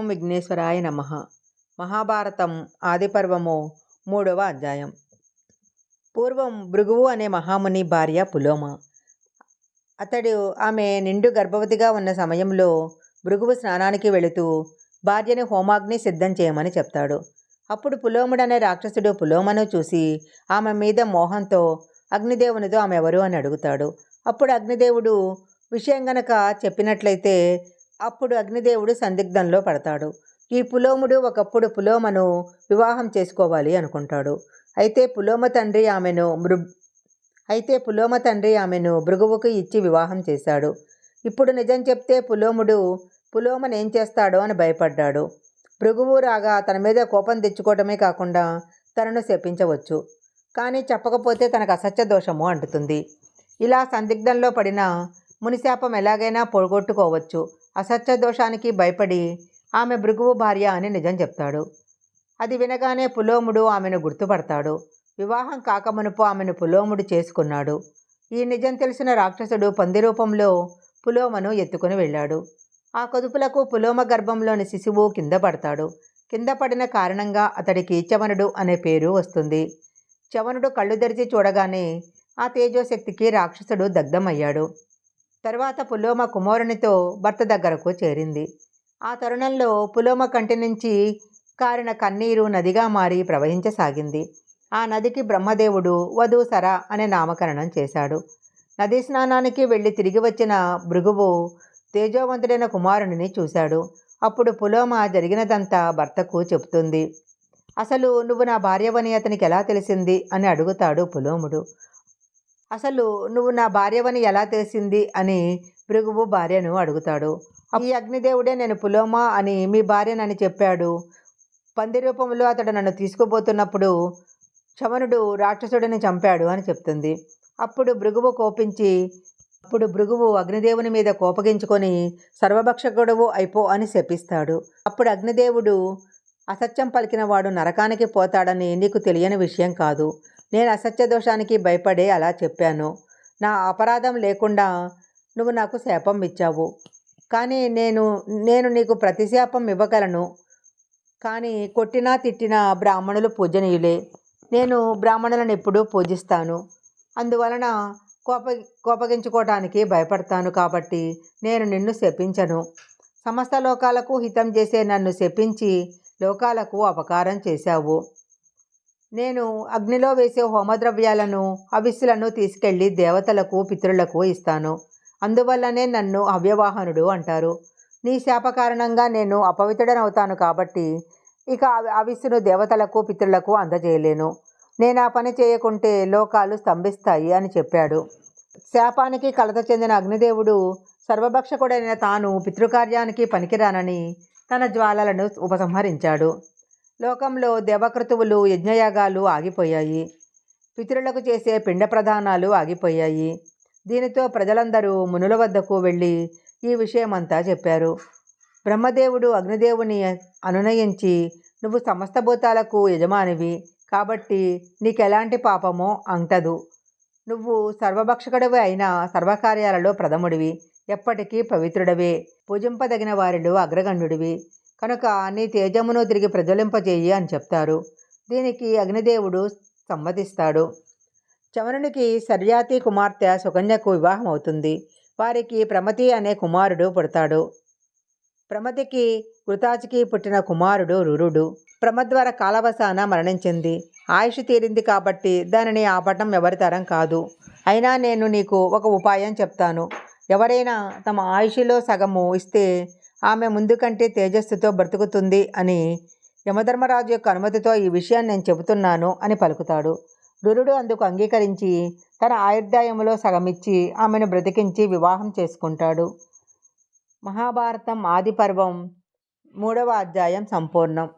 ఓం విఘ్నేశ్వరాయ నమః. మహాభారతం ఆదిపర్వము 3వ అధ్యాయం. పూర్వం భృగువు అనే మహాముని భార్య పులోమ. అతడు ఆమె నిండు గర్భవతిగా ఉన్న సమయంలో భృగువు స్నానానికి వెళుతూ భార్యని హోమాగ్ని సిద్ధం చేయమని చెప్తాడు. అప్పుడు పులోముడనే రాక్షసుడు పులోమను చూసి ఆమె మీద మోహంతో అగ్నిదేవునితో ఆమె ఎవరు అని అడుగుతాడు. అప్పుడు అగ్నిదేవుడు విషయం గనక చెప్పినట్లయితే అప్పుడు అగ్నిదేవుడు సందిగ్ధంలో పడతాడు. ఈ పులోముడు ఒకప్పుడు పులోమను వివాహం చేసుకోవాలి అనుకుంటాడు. అయితే పులోమ తండ్రి ఆమెను భృగువుకు ఇచ్చి వివాహం చేశాడు. ఇప్పుడు నిజం చెప్తే పులోమను ఏం చేస్తాడో అని భయపడ్డాడు. భృగువు రాగా తన మీద కోపం తెచ్చుకోవటమే కాకుండా తనను శపించవచ్చు. కానీ చెప్పకపోతే తనకు అసత్య దోషము అంటుతుంది. ఇలా సందిగ్ధంలో పడిన మునిశాపం ఎలాగైనా పోగొట్టుకోవచ్చు. అసత్య దోషానికి భయపడి ఆమె భృగువు భార్య అని నిజం చెప్తాడు. అది వినగానే పులోముడు ఆమెను గుర్తుపడతాడు. వివాహం కాకమునుపు ఆమెను పులోముడు చేసుకున్నాడు. ఈ నిజం తెలిసిన రాక్షసుడు పంది రూపంలో పులోమను ఎత్తుకుని వెళ్ళాడు. ఆ కొదుపులకు పులోమ గర్భంలోని శిశువు కింద పడతాడు. కింద పడిన కారణంగా అతడికి చవనుడు అనే పేరు వస్తుంది. చవనుడు కళ్ళు తెరిచి చూడగానే ఆ తేజోశక్తికి రాక్షసుడు దగ్ధమయ్యాడు. తర్వాత పులోమ కుమారునితో భర్త దగ్గరకు చేరింది. ఆ తరుణంలో పులోమ కంటి నుంచి కారిన కన్నీరు నదిగా మారి ప్రవహించసాగింది. ఆ నదికి బ్రహ్మదేవుడు వధూసర అనే నామకరణం చేశాడు. నదీ స్నానానికి వెళ్ళి తిరిగి వచ్చిన భృగువు తేజోవంతుడైన కుమారునిని చూశాడు. అప్పుడు పులోమ జరిగినదంతా భర్తకు చెబుతుంది. అసలు నువ్వు నా భార్యవని అతనికి ఎలా తెలిసింది అని అడుగుతాడు పులోముడు. అసలు నువ్వు నా భార్యవని ఎలా తెలిసింది అని భృగువు భార్యను అడుగుతాడు. ఈ అగ్నిదేవుడే నేను పులోమ అని మీ భార్యనని చెప్పాడు. పంది రూపంలో అతడు నన్ను తీసుకుపోతున్నప్పుడు చవనుడు రాక్షసుడిని చంపాడు అని చెప్తుంది. అప్పుడు భృగువు అగ్నిదేవుని మీద కోపగించుకొని సర్వభక్షకుడవు అయిపో అని శపిస్తాడు. అప్పుడు అగ్నిదేవుడు అసత్యం పలికిన వాడు నరకానికి పోతాడని నీకు తెలియని విషయం కాదు. నేను అసత్య దోషానికి భయపడే అలా చెప్పాను. నా అపరాధం లేకుండా నువ్వు నాకు శాపం ఇచ్చావు. కానీ నేను నీకు ప్రతిశాపం ఇవ్వగలను. కానీ కొట్టినా తిట్టినా బ్రాహ్మణులు పూజనీయులే. నేను బ్రాహ్మణులను ఎప్పుడూ పూజిస్తాను. అందువలన కోపగించుకోవటానికి భయపడతాను. కాబట్టి నేను నిన్ను శపించను. సమస్త లోకాలకు హితం చేసే నన్ను శపించి లోకాలకు అపకారం చేశావు. నేను అగ్నిలో వేసే హోమద్రవ్యాలను హవిస్సులను తీసుకెళ్ళి దేవతలకు పితరులకు ఇస్తాను. అందువల్లనే నన్ను అవ్యవాహనుడు అంటారు. నీ శాప కారణంగా నేను అపవిత్రుడనవుతాను. కాబట్టి ఇక హవిస్సును దేవతలకు పితరులకు అందజేయలేను. నేను ఆ పని చేయకుంటే లోకాలు స్తంభిస్తాయి అని చెప్పాడు. శాపానికి కలత చెందిన అగ్నిదేవుడు సర్వభక్షకుడైన తాను పితృకార్యానికి పనికిరానని తన జ్వాలలను ఉపసంహరించాడు. లోకంలో దేవక్రతువులు యజ్ఞయాగాలు ఆగిపోయాయి. పితరులకు చేసే పిండ ప్రదానాలు ఆగిపోయాయి. దీనితో ప్రజలందరూ మునుల వద్దకు వెళ్ళి ఈ విషయమంతా చెప్పారు. బ్రహ్మదేవుడు అగ్నిదేవుని అనునయించి నువ్వు సమస్త భూతాలకు యజమానివి కాబట్టి నీకెలాంటి పాపమో అంటదు. నువ్వు సర్వభక్షకుడివి అయిన సర్వకార్యాలలో ప్రథముడివి. ఎప్పటికీ పవిత్రుడవే. పూజింపదగిన వారిలో అగ్రగణ్యుడివి. కనుక నీ తేజమును తిరిగి ప్రజ్వలింపజేయి అని చెప్తారు. దీనికి అగ్నిదేవుడు సమ్మతిస్తాడు. చవనునికి శర్యాతి కుమార్తె సుకన్యకు వివాహం అవుతుంది. వారికి ప్రమతి అనే కుమారుడు పుడతాడు. ప్రమతికి కృతాచికి పుట్టిన కుమారుడు రురుడు. ప్రమద్వర కాలవశాన మరణించింది. ఆయుష్ తీరింది కాబట్టి దానిని ఆపటం ఎవరి తరం కాదు. అయినా నేను నీకు ఒక ఉపాయం చెప్తాను. ఎవరైనా తమ ఆయుష్లో సగము ఇస్తే ఆమె ముందు కంటే తేజస్సుతో బ్రతుకుతుంది అని యమధర్మరాజు యొక్క అనుమతితో ఈ విషయాన్ని నేను చెబుతున్నాను అని పలుకుతాడు. రురుడు అందుకు అంగీకరించి తన ఆయుర్దాయములో సగమిచ్చి ఆమెను బ్రతికించి వివాహం చేసుకుంటాడు. మహాభారతం ఆదిపర్వం 3వ అధ్యాయం సంపూర్ణం.